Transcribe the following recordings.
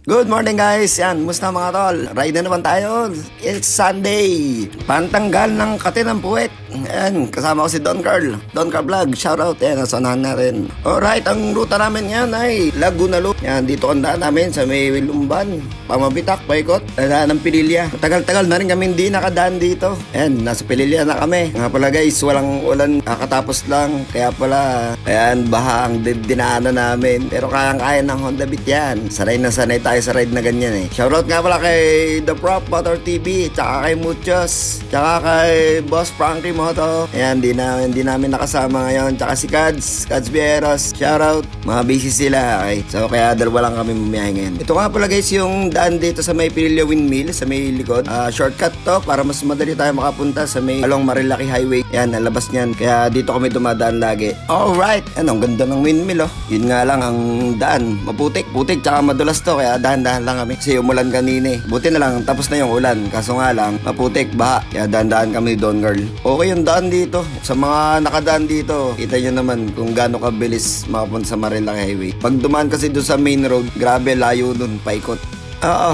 Good morning guys, yan, musta mga tol? Ride na naman tayo, it's Sunday. Pantanggal ng kate ng puwet. Yan, kasama ko si Don Carl Vlog, shoutout, yan, nasanahan natin. Alright, ang ruta namin yan ay Laguna Loop. Yan, dito ang daan namin sa may Lumban, Pamabitak, Paikot, daan ng Pililya. Tagal-tagal na rin kami hindi nakadaan dito. Yan, nasa Pililya na kami. Nga pala guys, walang ulan, kakatapos lang. Kaya pala, ayan, baha ang dinaanan namin. Pero kayang-kaya ng Honda Beat yan. Sanay na sanay tayo sa ride na ganyan eh. Shoutout nga pala kay The Prop Motor TV, tsaka kay Muchos, tsaka kay Boss Frankie Moto. Ayan, di namin nakasama ngayon. Tsaka si Cads Bieros. Shoutout, mga busy sila. Okay. So kaya dalawa lang kami bumiyahe ngayon. Ito nga pala guys yung daan dito sa may Pililya Windmill, sa may likod. Shortcut to para mas madali tayo makapunta sa may Along Marilaki Highway. Ayan, nalabas niyan. Kaya dito kami dumadaan lagi. Alright, ang ganda ng windmill oh. Yun nga lang ang daan, maputik, tsaka madulas to. Kaya dahan-dahan lang kami kasi umulan kanina eh. Buti na lang tapos na yung ulan, kaso nga lang maputik, baha, kaya dahan-dahan kami ni Don Girl. Okay yung daan dito, sa mga nakadaan dito kita nyo naman kung gaano kabilis makapunta sa Marilaki Highway. Pag dumaan kasi doon sa main road, grabe layo dun, paikot. Oo,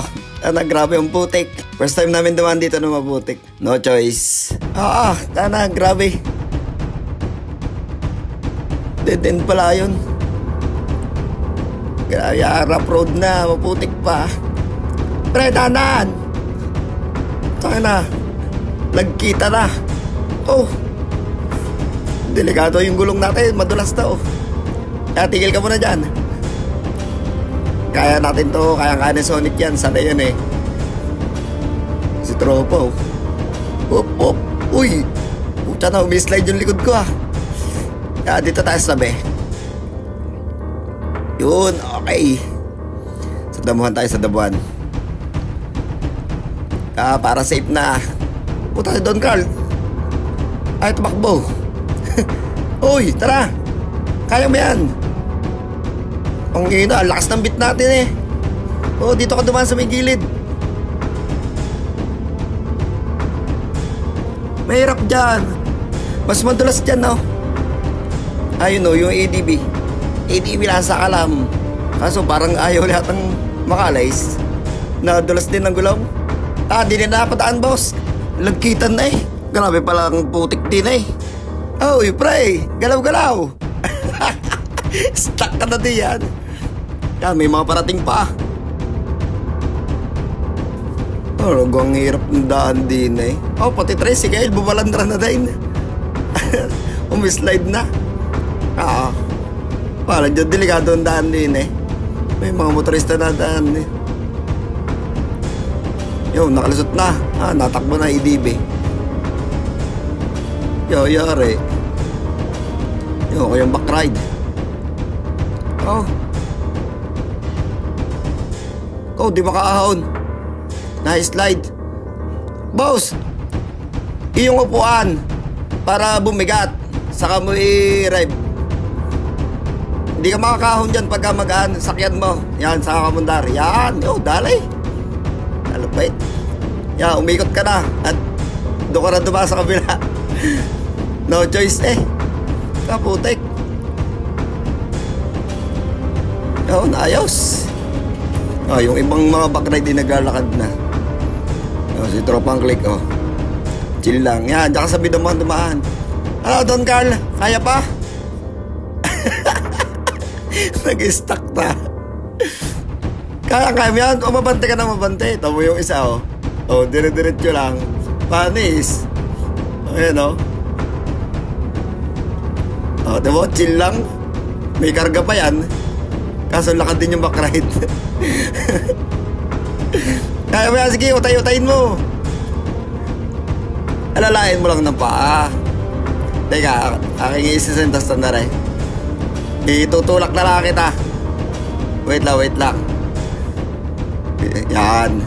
grabe yung putik. First time namin dumaan dito na maputik, no choice. Grabe, dead end pala yun. Grabe, rough road na, maputik pa. Pre, danan! Saka na, nagkita na. Oh, delikado yung gulong natin, madulas to. Kaya tigil ka muna dyan. Kaya natin to, kaya ni Sonic yan, sana yun eh. Si Tropo. Hop. Uy, puta na, umislide yung likod ko ah. Kaya dito tayo sabi. Yun, okay. Sa damuhan tayo, sa damuhan. Para safe na. Puta si Don Carl. Ay, tumakbo. Uy, tara. Kaya mo yan. Ang ina, lakas ng beat natin eh. Oh, dito ka dumaan sa may gilid. Mahirap dyan. Mas madulas dyan, no? Ayun o, yung ADB lang sa kalam. Kaso parang ayaw lahat ng makalays. Nadulas din ng gulong. Di na napadaan boss. Lagkitan na eh. Grabe palang putik din eh. Uy pre, galaw-galaw. Stuck ka na din yan. Yan, may mga parating pa. Ang hirap ng daan din eh. Pati tricycle, bumalandra na din. Umislide na. Parang dyan delikado ang daan din eh. May mga motorista na daan eh. Yun, nakalusot na. Natakbo na EDB. Yari. Yun, ko yung backride. Di makaahon. Na-slide. Boss, iyong upuan para bumigat. Saka mo i-rev. Hindi ka makakahon dyan pagka magaan. Sakyan mo. Yan, saka kamundar. Yan, dalay. Alabait. Yan, umikot ka na. At doon ka na dumaan sa kabila. No choice eh. Kaputik. Yun, ayos. Yung ibang mga backride din naglalakad na. Si Tropang Click, chill lang. Yan, dyan ka sa dumaan. Ano, Don Carl? Kaya pa? Nag-stuck na. Kaya mo yan. Mabante ka na mabante. Tamo yung isa dire-diretso lang. Panis. Ayan diba? Chill lang. May karga pa yan. Kaso lakad din yung backride. Kaya mo yan. Sige, utay-utayin mo. Alalain mo lang ng paa. Teka, aking isisentas na rin. Itutulak na lang kita. Wait lang. Yan.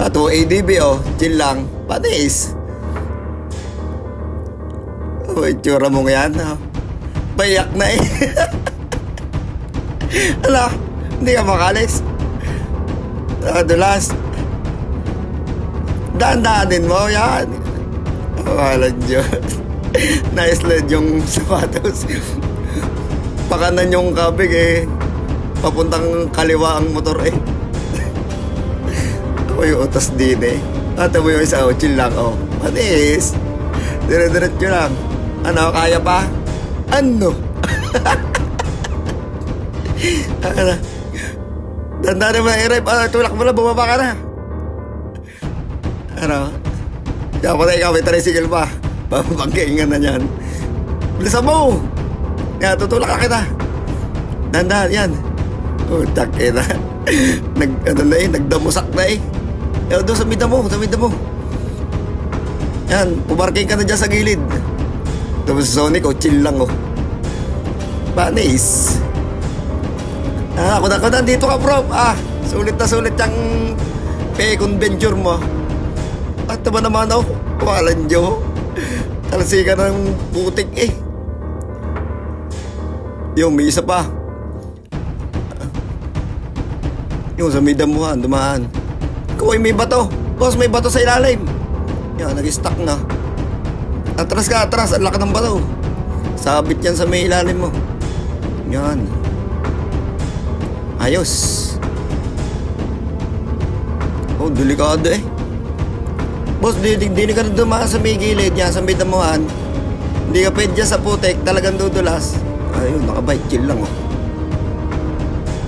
Ito ADB chill lang. Panis. Itsura mo yan payak na eh. Ala, hindi ka makalis. Dulas. Daan-daanin mo yan. Walang Diyos. Na-slide yung sapatos. Pakanan yung kabig eh. Papuntang kaliwa ang motor eh. O yung utos din eh. At mo yung isa, chill lang, panis. Dire-diretso lang. Ano, kaya pa? Ano? Ano? Tanda na ba, Erep? Tulak mo lang, bumaba ka na. Ano? Kaya pa na ikaw, may tricycle pa. Pagkaingan na yan. Bilisan mo! Yan, tutulak ka kita. Tanda, yan. Tak na. Nagdamusak na eh. Yan, doon sa midamo. Yan, pumarking ka na dyan sa gilid. Tapos Sonic, chill lang Panis. Ako nandito ka, bro. Sulit na sulit yung pe-conventure mo. At naman walang Diyo. Talasikan ng putik eh. Yung may isa pa. Yung sa may damuhan, dumaan. Kuy, may bato. Boss, may bato sa ilalim. Yan, nag-stuck na. Atras ka, atras. Ang laki ng bato. Sabit yan sa may ilalim mo. Yan. Ayos. Delikado eh. Boss, di ka na dumaan sa may gilid yan, sa may damuhan. Hindi ka pwede dyan sa putik, talagang dudulas. Ayun, nakabike, chill lang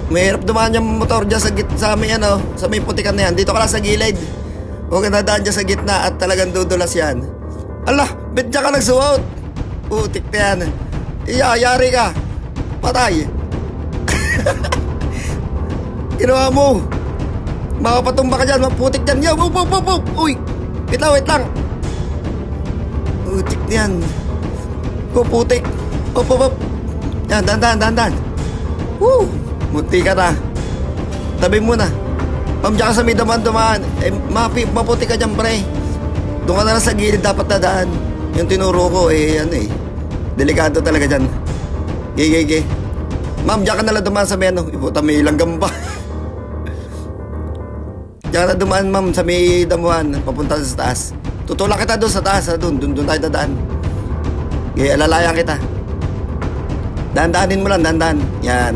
Mahirap dumaan yung motor dyan sa may sa may putikan na yan. Dito ka lang sa gilid. Huwag ka nadaan dyan sa gitna at talagang dudulas yan. Ala, bet dyan ka nagsuot. Putik na yan. Iyayari ka. Patay. Ginawa mo. Makapatumba ka dyan, maputik dyan. Yo, uy, wait lang. Putik na yan. Putik. Yan, dandan. Woo, munti ka na. Tabi mo na. Ma'am, dyan ka sa may dumaan. Maputik ka dyan, pre. Doon ka na lang sa gilid dapat nadaan. Yung tinuro ko, delikado talaga dyan. Gay. Ma'am, dyan ka na lang dumaan sa may iputa may langgam pa. Diyan na dumaan, ma'am, sa may damuhan, papunta sa taas. Tutulak kita doon sa taas, doon tayo dadaan. Okay, alalayan kita. Dahan-dahanin mo lang, dahan-dahan. Yan.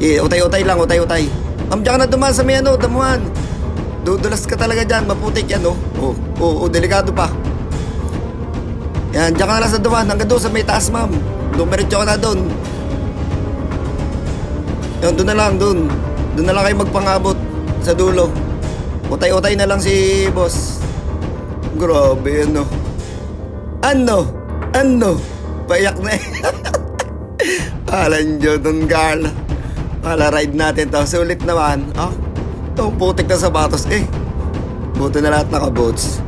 Utay-utay lang. Ma'am, diyan ka na dumaan sa may damuhan. Dudulas ka talaga dyan, maputik yan, delikado pa. Yan, diyan ka na lang sa dumaan, hanggang doon sa may taas, ma'am. Dumiretso ka na doon. Yan, doon na lang. Doon na lang kayo magpangabot. Sa dulo. Utay-utay na lang si boss. Grabe Ano? Payak na eh. Alan Jordan Carl. Ride natin to. Sulit naman. Ito, putik na sapatos eh. Buti na lahat naka-boots.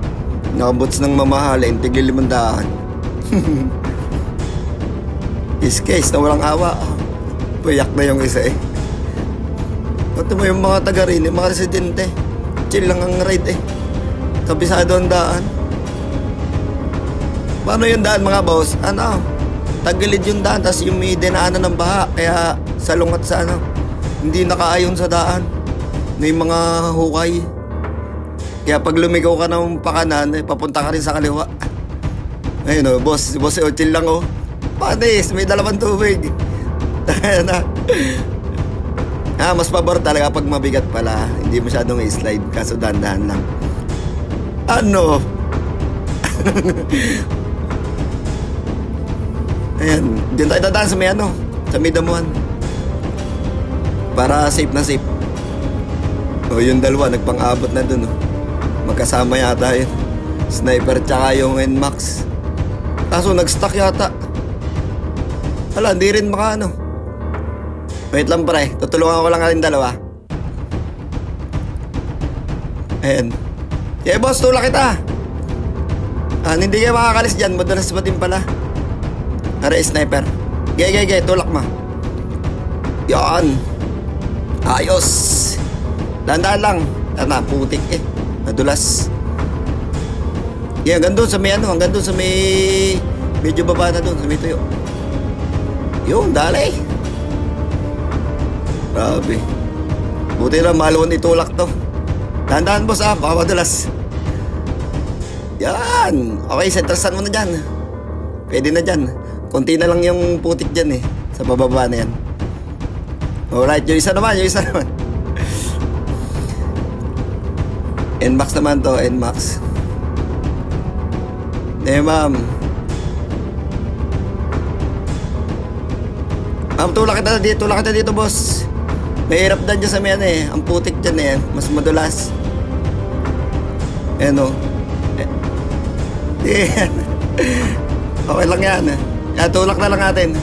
Naka-boots ng mamahalin. Tigil 500. Is case na walang awa. Payak na yung isa eh. Ito mo yung mga taga rin, yung mga residente. Chill lang ang ride eh. Kabisado ang daan. Paano yung daan mga boss? Tagilid yung daan, tapos yung may dinaanan ng baha. Kaya salungat sa hindi nakaayon sa daan. May mga hukay. Kaya pag lumigaw ka ng pakanan, papunta ka rin sa kaliwa. Ayun boss, chill lang Panis, may dalawang tubig. Mas pabor talaga pag mabigat pala. Hindi masyadong i-slide, kaso dahan-dahan lang. Ayan, dyan tayo dadaan sa may sa may damuhan. Para safe na safe. Yung dalawa, nagpang-abot na dun Magkasama yata yun. Sniper tsaka yung NMAX. Kaso nag-stuck yata. Hindi rin Wait lang pre, tutulungan ko lang natin dalawa. Ayan. Boss, tulak kita. Hindi kayo makakalis dyan, madalas ba din pala? Sniper. Gay, tulak mo. Yan. Ayos. Dahan-dahan lang. Putik eh. Nadulas. Hanggang doon sa may hanggang doon sa may medyo baba na doon, sa may tuyo. Yun, dali. Grabe. Buti lang, maluwan itulak to. Dahan-dahan boss baka madulas. Yan. Okay, sentrasan mo na dyan. Pwede na dyan. Konti na lang yung putik dyan sa bababa na yan. Alright, yung isa naman. NMAX naman to, NMAX. Ma'am. Ma'am, tulak kita dito, boss. Mahirap dyan sa may ang putik dyan eh. Mas madulas. Ayan o. Okay lang yan. Tulak na lang natin.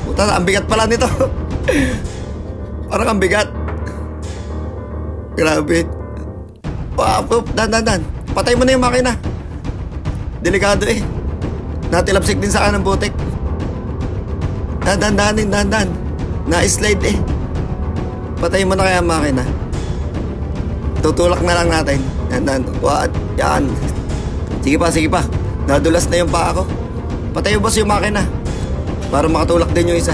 Puta, ang bigat pala nito. Parang ang bigat. Grabe. Dan. Patay mo na yung makina. Delikado eh. Natilapsik din sa kanang butik. Dan. Na-slide eh. Patay mo na kaya ang makina. Tutulak na lang natin. Dan. What? Yan. Sige pa. Nadulas na yung paa ko. Patay mo boss yung makina. Para makatulak din yung isa.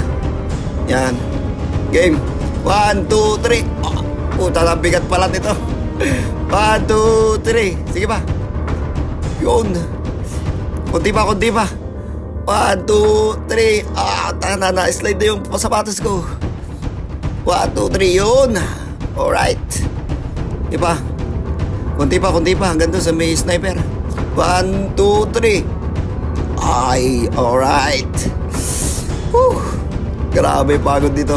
Yan. Game. 1, 2, 3. Puta, nabigat pala nito. 1, 2, 3. Sige pa. Yun. Kunti pa. 1, 2, 3. Na-slide na yung sapatos ko. 1, 2, 3. Yun. Alright. Iba. Kunti pa. Hanggang doon sa may sniper. 1, 2, 3. Ay, alright. Grabe, pagod dito.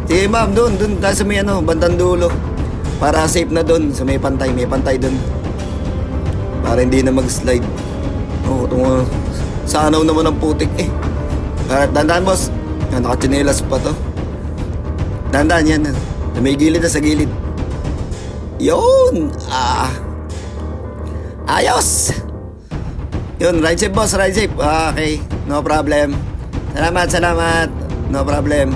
Sige ma'am, doon tayo sa may bandang dulo. Para safe na doon, sa may pantay doon. Para hindi na mag-slide. Sanaw naman ang putik eh. Dandan boss. Nakachinelas pa to. Dandan yan. May gilid na sa gilid. Yun. Ayos. Yun, ride safe boss, ride safe. Okay, no problem. Salamat. No problem.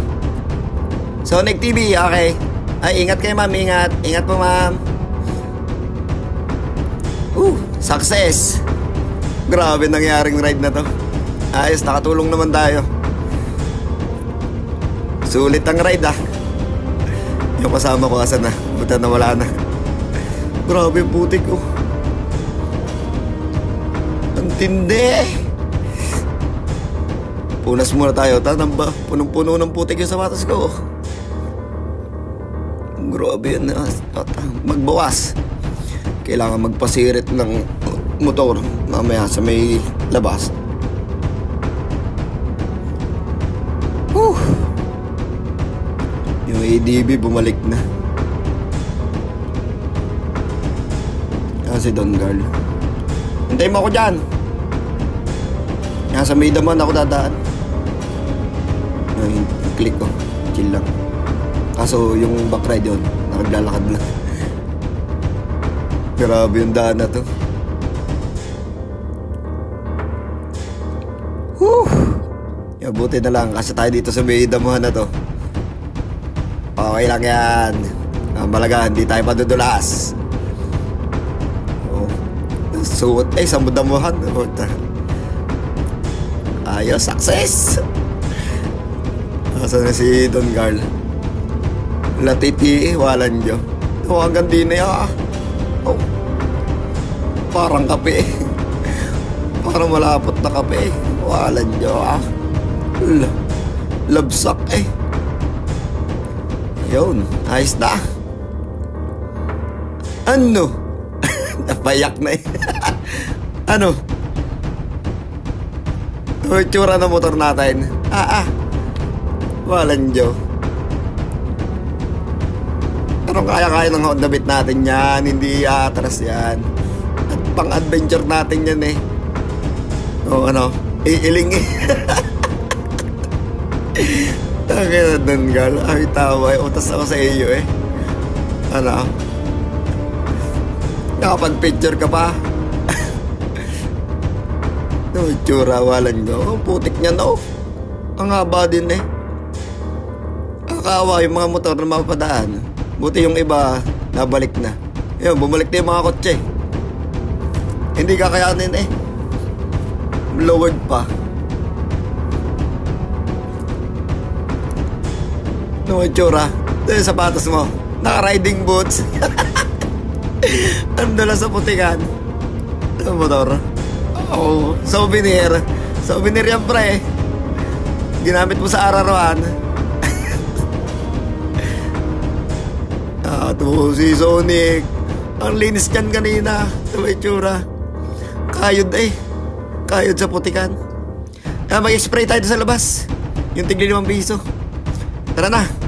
Sonic TV, okay. Ay, ingat kayo ma'am, ingat. Ingat po ma'am. Success. Grabe nangyaring ride na to. Ayos, nakatulong naman tayo. Sulit ang ride Yung kasama ko asan na. Buta na wala na. Grabe putik Ang tindi. Punas muna tayo. Tanamba. Punong-puno ng putik yung sapatos ko. Grabe yan. Magbawas. Kailangan magpasirit ng motor mamaya sa may labas. Yung ADB bumalik na. Si Don Carl. Hintayin mo ako dyan. Sa may daman ako dadaan. Click ko. Chill lang. Kaso yung back ride yun, nakaglalakad na. Grabe yung daan na to. Buti na lang kasi tayo dito sa may damuhan na to. Okay lang yan. Malaga, hindi tayo madudulas. Suot sa damuhan. Ayos, success. Asa na si Don Carl? Latiti, walan nyo. Hanggang di na parang kape. Parang malapot na kape. Walan nyo labsak Yun, ayos na. Ano? Napayak na Ano? Itsura ng motor natin. Walan nyo. Pero kaya-kaya ng Honda Beat natin yan. Hindi atras yan. At pang-adventure natin yan iiling Takina Don Carl. Ay tawa utas ako sa iyo nakapag-picture ka pa. Itsura, walan nyo. Putik niya ang haba din Nakakawa yung mga motor na mapapadaan. Buti yung iba nabalik na. Yun, bumalik na yung mga kotse. Hindi kakayanin lowered pa. Itsura. Ito yung sapatos mo. Naka-riding boots. Andala sa putikan. Ito motor. Souvenir. Souvenir yan pre. Ginamit mo sa araruan. to si Sonic. Ang linis niyan kanina. Sa may tsura. Kayod eh. Kayod sa putikan. Kaya mag-spray tayo sa labas. Yung tigli 5 piso. Tara na.